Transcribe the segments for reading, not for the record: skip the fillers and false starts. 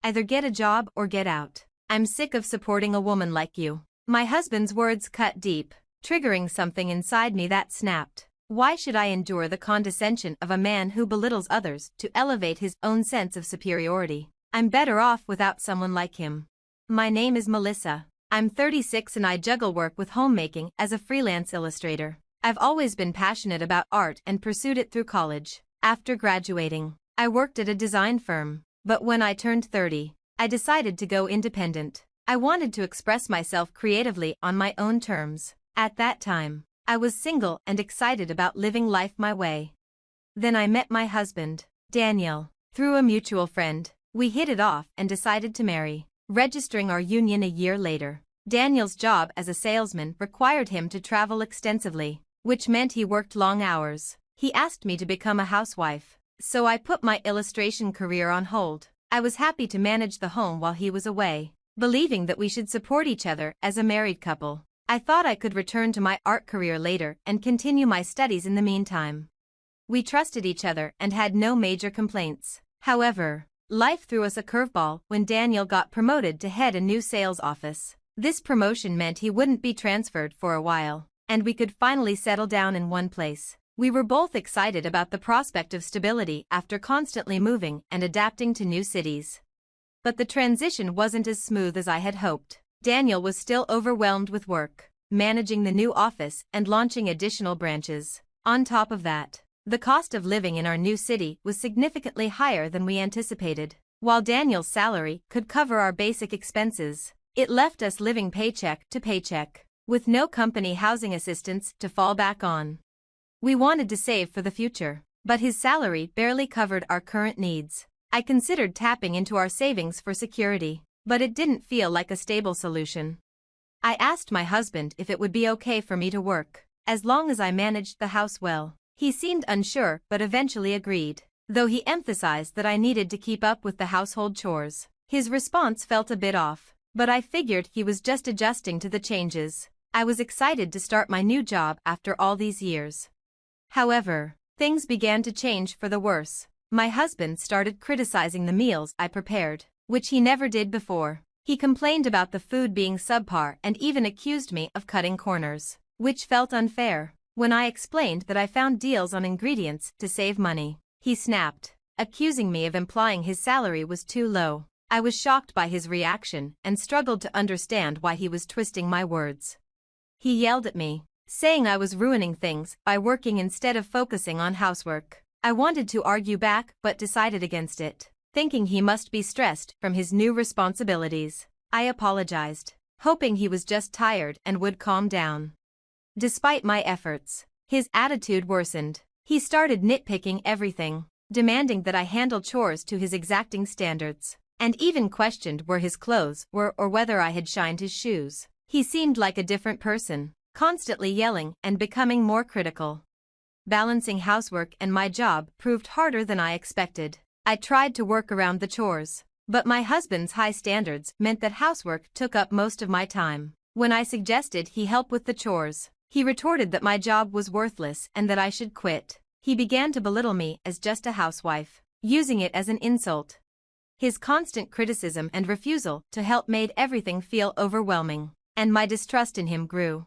Either get a job or get out. I'm sick of supporting a woman like you." My husband's words cut deep, triggering something inside me that snapped. Why should I endure the condescension of a man who belittles others to elevate his own sense of superiority? I'm better off without someone like him. My name is Melissa. I'm 36 and I juggle work with homemaking as a freelance illustrator. I've always been passionate about art and pursued it through college. After graduating, I worked at a design firm, but when I turned 30, I decided to go independent. I wanted to express myself creatively on my own terms. At that time, I was single and excited about living life my way. Then I met my husband, Daniel, through a mutual friend. We hit it off and decided to marry, registering our union a year later. Daniel's job as a salesman required him to travel extensively, which meant he worked long hours. He asked me to become a housewife, so I put my illustration career on hold. I was happy to manage the home while he was away, believing that we should support each other as a married couple. I thought I could return to my art career later and continue my studies in the meantime. We trusted each other and had no major complaints. However, life threw us a curveball when Daniel got promoted to head a new sales office. This promotion meant he wouldn't be transferred for a while, and we could finally settle down in one place. We were both excited about the prospect of stability after constantly moving and adapting to new cities. But the transition wasn't as smooth as I had hoped. Daniel was still overwhelmed with work, managing the new office and launching additional branches. On top of that, the cost of living in our new city was significantly higher than we anticipated. While Daniel's salary could cover our basic expenses, it left us living paycheck to paycheck, with no company housing assistance to fall back on. We wanted to save for the future, but his salary barely covered our current needs. I considered tapping into our savings for security, but it didn't feel like a stable solution. I asked my husband if it would be okay for me to work, as long as I managed the house well. He seemed unsure but eventually agreed, though he emphasized that I needed to keep up with the household chores. His response felt a bit off, but I figured he was just adjusting to the changes. I was excited to start my new job after all these years. However, things began to change for the worse. My husband started criticizing the meals I prepared, which he never did before. He complained about the food being subpar and even accused me of cutting corners, which felt unfair. When I explained that I found deals on ingredients to save money, he snapped, accusing me of implying his salary was too low. I was shocked by his reaction and struggled to understand why he was twisting my words. He yelled at me, saying I was ruining things by working instead of focusing on housework. I wanted to argue back but decided against it, thinking he must be stressed from his new responsibilities. I apologized, hoping he was just tired and would calm down. Despite my efforts, his attitude worsened. He started nitpicking everything, demanding that I handle chores to his exacting standards, and even questioned where his clothes were or whether I had shined his shoes. He seemed like a different person, constantly yelling and becoming more critical. Balancing housework and my job proved harder than I expected. I tried to work around the chores, but my husband's high standards meant that housework took up most of my time. When I suggested he help with the chores, he retorted that my job was worthless and that I should quit. He began to belittle me as just a housewife, using it as an insult. His constant criticism and refusal to help made everything feel overwhelming, and my distrust in him grew.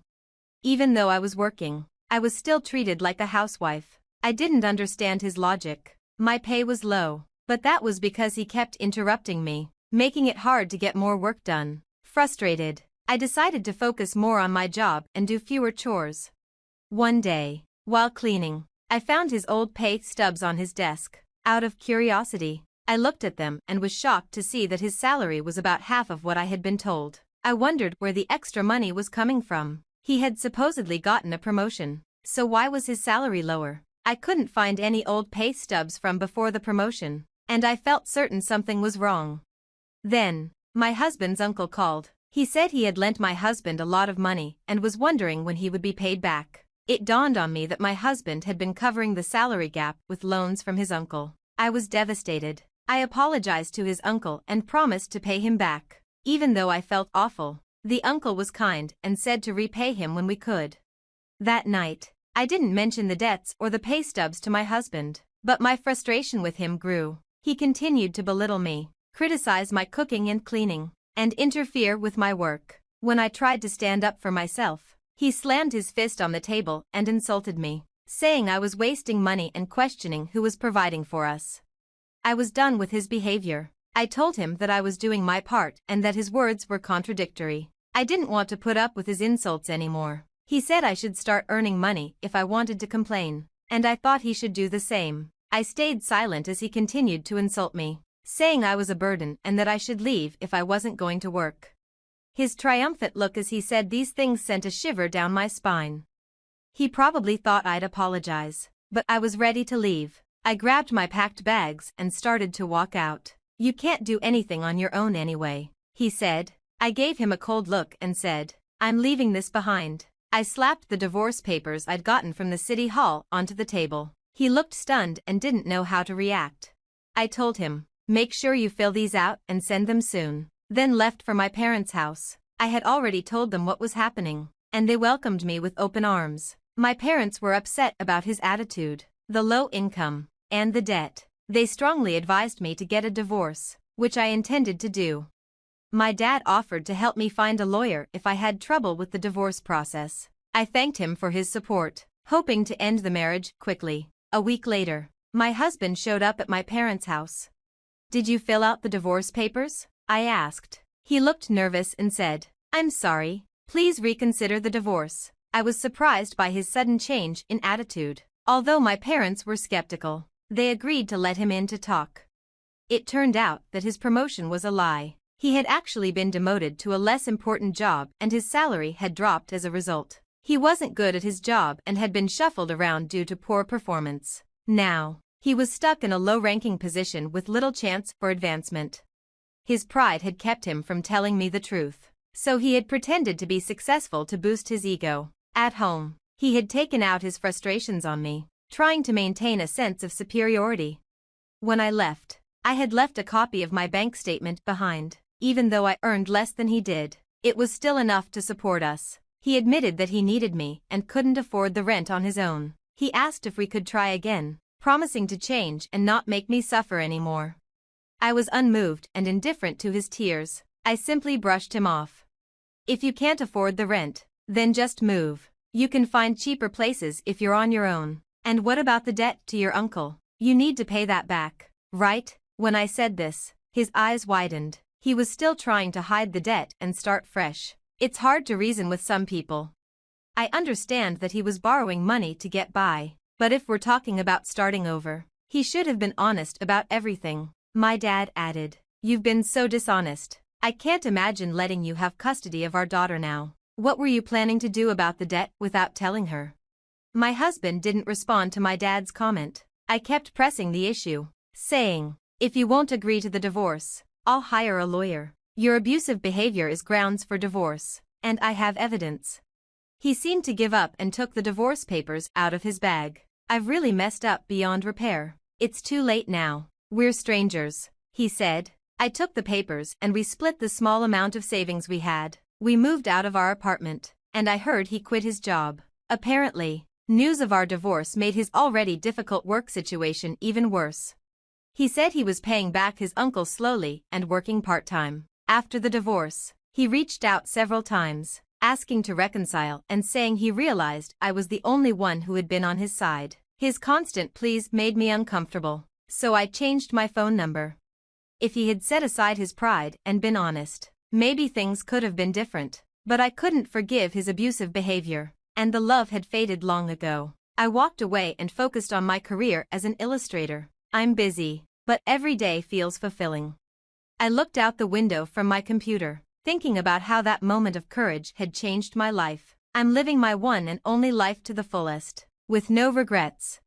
Even though I was working, I was still treated like a housewife. I didn't understand his logic. My pay was low, but that was because he kept interrupting me, making it hard to get more work done. Frustrated, I decided to focus more on my job and do fewer chores. One day, while cleaning, I found his old pay stubs on his desk. Out of curiosity, I looked at them and was shocked to see that his salary was about half of what I had been told. I wondered where the extra money was coming from. He had supposedly gotten a promotion, so why was his salary lower? I couldn't find any old pay stubs from before the promotion, and I felt certain something was wrong. Then, my husband's uncle called. He said he had lent my husband a lot of money and was wondering when he would be paid back. It dawned on me that my husband had been covering the salary gap with loans from his uncle. I was devastated. I apologized to his uncle and promised to pay him back. Even though I felt awful, the uncle was kind and said to repay him when we could. That night, I didn't mention the debts or the pay stubs to my husband, but my frustration with him grew. He continued to belittle me, criticize my cooking and cleaning, and interfere with my work. When I tried to stand up for myself, he slammed his fist on the table and insulted me, saying I was wasting money and questioning who was providing for us. I was done with his behavior. I told him that I was doing my part and that his words were contradictory. I didn't want to put up with his insults anymore. He said I should start earning money if I wanted to complain, and I thought he should do the same. I stayed silent as he continued to insult me, saying I was a burden and that I should leave if I wasn't going to work. His triumphant look as he said these things sent a shiver down my spine. He probably thought I'd apologize, but I was ready to leave. I grabbed my packed bags and started to walk out. "You can't do anything on your own anyway," he said. I gave him a cold look and said, "I'm leaving this behind." I slapped the divorce papers I'd gotten from the city hall onto the table. He looked stunned and didn't know how to react. I told him, "Make sure you fill these out and send them soon," then left for my parents' house. I had already told them what was happening, and they welcomed me with open arms. My parents were upset about his attitude, the low income, and the debt. They strongly advised me to get a divorce, which I intended to do. My dad offered to help me find a lawyer if I had trouble with the divorce process. I thanked him for his support, hoping to end the marriage quickly. A week later, my husband showed up at my parents' house. "Did you fill out the divorce papers?" I asked. He looked nervous and said, "I'm sorry, please reconsider the divorce." I was surprised by his sudden change in attitude. Although my parents were skeptical, they agreed to let him in to talk. It turned out that his promotion was a lie. He had actually been demoted to a less important job and his salary had dropped as a result. He wasn't good at his job and had been shuffled around due to poor performance. Now, he was stuck in a low-ranking position with little chance for advancement. His pride had kept him from telling me the truth, so he had pretended to be successful to boost his ego. At home, he had taken out his frustrations on me, trying to maintain a sense of superiority. When I left, I had left a copy of my bank statement behind. Even though I earned less than he did, it was still enough to support us. He admitted that he needed me and couldn't afford the rent on his own. He asked if we could try again, promising to change and not make me suffer anymore. I was unmoved and indifferent to his tears. I simply brushed him off. "If you can't afford the rent, then just move. You can find cheaper places if you're on your own. And what about the debt to your uncle? You need to pay that back, right?" When I said this, his eyes widened. He was still trying to hide the debt and start fresh. It's hard to reason with some people. I understand that he was borrowing money to get by, but if we're talking about starting over, he should have been honest about everything. My dad added, "You've been so dishonest. I can't imagine letting you have custody of our daughter now. What were you planning to do about the debt without telling her?" My husband didn't respond to my dad's comment. I kept pressing the issue, saying, "If you won't agree to the divorce, I'll hire a lawyer. Your abusive behavior is grounds for divorce, and I have evidence." He seemed to give up and took the divorce papers out of his bag. "I've really messed up beyond repair. It's too late now. We're strangers," he said. I took the papers and we split the small amount of savings we had. We moved out of our apartment, and I heard he quit his job. Apparently, news of our divorce made his already difficult work situation even worse. He said he was paying back his uncle slowly and working part-time. After the divorce, he reached out several times, asking to reconcile and saying he realized I was the only one who had been on his side. His constant pleas made me uncomfortable, so I changed my phone number. If he had set aside his pride and been honest, maybe things could have been different, but I couldn't forgive his abusive behavior, and the love had faded long ago. I walked away and focused on my career as an illustrator. I'm busy, but every day feels fulfilling. I looked out the window from my computer, thinking about how that moment of courage had changed my life. I'm living my one and only life to the fullest, with no regrets.